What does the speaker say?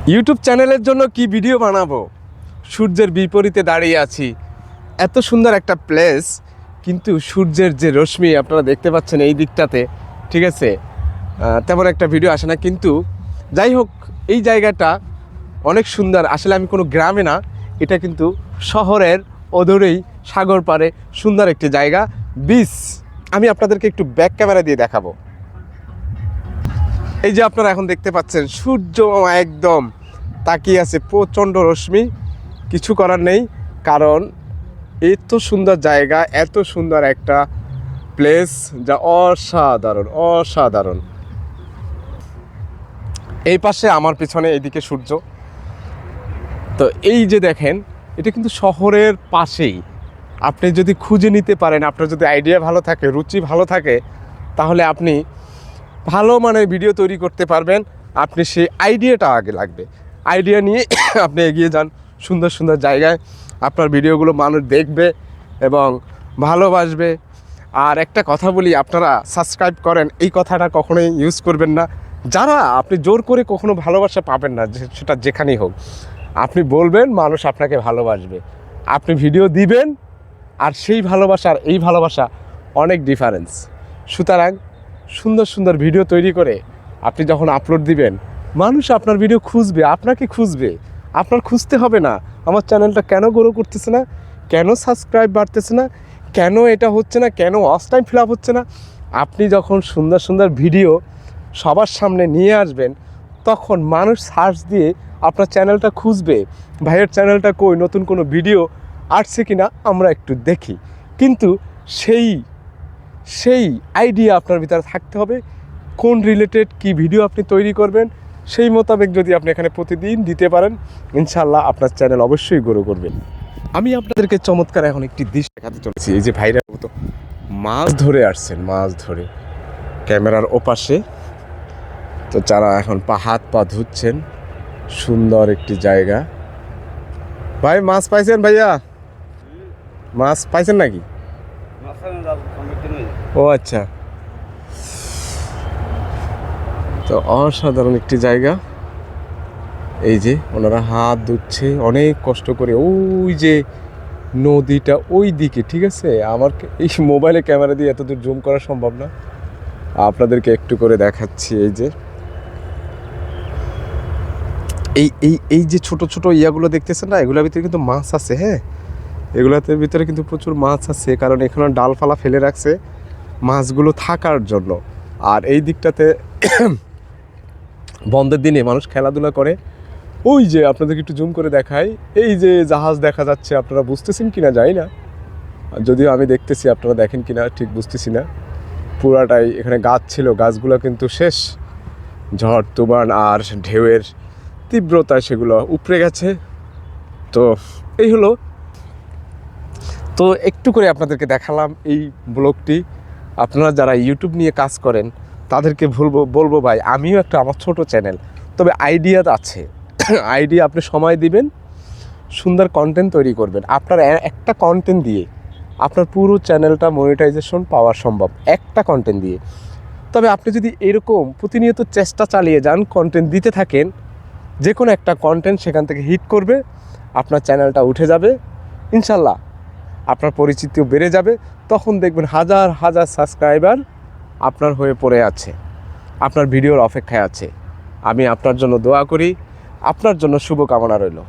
YouTube চ্যানেলের জন্য কি ভিডিও বানাবো, সূর্যের বিপরীতে দাঁড়িয়ে আছি। এত সুন্দর একটা প্লেস, কিন্তু সূর্যের যে রশ্মি আপনারা দেখতে পাচ্ছেন এই দিকটাতে, ঠিক আছে, তেমন একটা ভিডিও আসে না। কিন্তু যাই হোক, এই জায়গাটা অনেক সুন্দর। আসলে আমি কোনো গ্রামে না, এটা কিন্তু শহরের অদূরেই সাগর পাড়ে সুন্দর একটি জায়গা, বিচ। আমি আপনাদেরকে একটু ব্যাক ক্যামেরা দিয়ে দেখাবো। এই যে আপনারা এখন দেখতে পাচ্ছেন সূর্য একদম তাকিয়ে আছে, প্রচণ্ড রশ্মি। কিছু করার নেই, কারণ এত সুন্দর জায়গা, এত সুন্দর একটা প্লেস, যা অসাধারণ অসাধারণ। এই পাশে আমার পিছনে এইদিকে সূর্য। তো এই যে দেখেন, এটা কিন্তু শহরের পাশেই। আপনি যদি খুঁজে নিতে পারেন, আপনার যদি আইডিয়া ভালো থাকে, রুচি ভালো থাকে, তাহলে আপনি ভালো মানের ভিডিও তৈরি করতে পারবেন। আপনি সেই আইডিয়াটা আগে লাগবে, আইডিয়া নিয়ে আপনি এগিয়ে যান সুন্দর সুন্দর জায়গায়। আপনার ভিডিওগুলো মানুষ দেখবে এবং ভালোবাসবে। আর একটা কথা বলি, আপনারা সাবস্ক্রাইব করেন, এই কথাটা কখনোই ইউজ করবেন না। যারা আপনি জোর করে কখনো ভালোবাসা পাবেন না, সেটা যেখানেই হোক। আপনি বলবেন, মানুষ আপনাকে ভালোবাসবে। আপনি ভিডিও দিবেন, আর সেই ভালোবাসা আর এই ভালোবাসা অনেক ডিফারেন্স। সুতরাং সুন্দর সুন্দর ভিডিও তৈরি করে আপনি যখন আপলোড দিবেন, মানুষ আপনার ভিডিও খুঁজবে, আপনাকে খুঁজবে। আপনার খুঁজতে হবে না আমার চ্যানেলটা কেন গ্রো করতেছে না, কেন সাবস্ক্রাইব বাড়তেছে না, কেন এটা হচ্ছে না, কেন ওয়াচ টাইম ফিল আপ হচ্ছে না। আপনি যখন সুন্দর সুন্দর ভিডিও সবার সামনে নিয়ে আসবেন, তখন মানুষ সার্চ দিয়ে আপনার চ্যানেলটা খুঁজবে। ভাইয়ের চ্যানেলটা কই, নতুন কোনো ভিডিও আসছে কি না আমরা একটু দেখি। কিন্তু সেই আইডিয়া আপনার ভিতরে থাকতে হবে, কোন রিলেটেড কি ভিডিও আপনি তৈরি করবেন, সেই মোতাবেক যদি আপনি এখানে প্রতিদিন দিতে পারেন, ইনশাল্লাহ আপনার চ্যানেল অবশ্যই গ্রো করবেন। আমি আপনাদেরকে চমৎকার এখন একটি দৃশ্য দেখাতে চলেছি। এই যে ভাইরা তো মাছ ধরে আসছেন, মাছ ধরে ক্যামেরার ওপাশে। তো যারা এখন হাত পা ধুচ্ছেন, সুন্দর একটি জায়গা। ভাই মাছ পাইছেন? ভাইয়া মাছ পাইছেন নাকি? ও আচ্ছা। তো অসাধারণ একটি জায়গা। এই যে ওনারা হাত ধুচ্ছে অনেক কষ্ট করে, ওই যে নদীটা ওই দিকে, ঠিক আছে। আমার এই মোবাইলে ক্যামেরা দিয়ে এতদূর জুম করা সম্ভব না, আপনাদেরকে একটু করে দেখাচ্ছি। এই যে এই এই এই যে ছোট ছোট ইয়াগুলো দেখতেছেন না, এগুলোর ভিতরে কিন্তু মাছ আছে। হ্যাঁ, এগুলোতে ভিতরে কিন্তু প্রচুর মাছ আছে, কারণ এখানে ডালপালা ফেলে রাখছে মাছগুলো থাকার জন্য। আর এই দিকটাতে বন্ধের দিনে মানুষ খেলাধুলা করে। ওই যে আপনাদেরকে একটু জুম করে দেখাই, এই যে জাহাজ দেখা যাচ্ছে, আপনারা বুঝতেছেন কিনা জানি না, যদিও আমি দেখতেছি, আপনারা দেখেন কিনা ঠিক বুঝতেছি না। পুরাটাই এখানে গাছ ছিল, গাছগুলো কিন্তু শেষ, ঝড় তুফান আর ঢেউয়ের তীব্রতায় সেগুলো উপড়ে গেছে। তো এই হলো। তো একটু করে আপনাদেরকে দেখালাম এই ব্লগটি। আপনারা যারা ইউটিউব নিয়ে কাজ করেন, তাদেরকে বলবো ভাই, আমিও একটা, আমার ছোট চ্যানেল, তবে আইডিয়া আছে। আইডিয়া আপনি সময় দিবেন, সুন্দর কন্টেন্ট তৈরি করবেন। আপনার একটা কন্টেন্ট দিয়ে আপনার পুরো চ্যানেলটা মনিটাইজেশন পাওয়া সম্ভব, একটা কন্টেন্ট দিয়ে। তবে আপনি যদি এরকম প্রতিনিয়ত চেষ্টা চালিয়ে যান, কন্টেন্ট দিতে থাকেন, যে কোনো একটা কন্টেন্ট সেখান থেকে হিট করবে, আপনার চ্যানেলটা উঠে যাবে ইনশাল্লাহ, আপনার পরিচিতিও বেড়ে যাবে। তখন দেখবেন হাজার হাজার সাবস্ক্রাইবার আপনার হয়ে পড়ে আছে, আপনার ভিডিওর অপেক্ষায় আছে। আমি আপনার জন্য দোয়া করি, আপনার জন্য শুভকামনা রইল।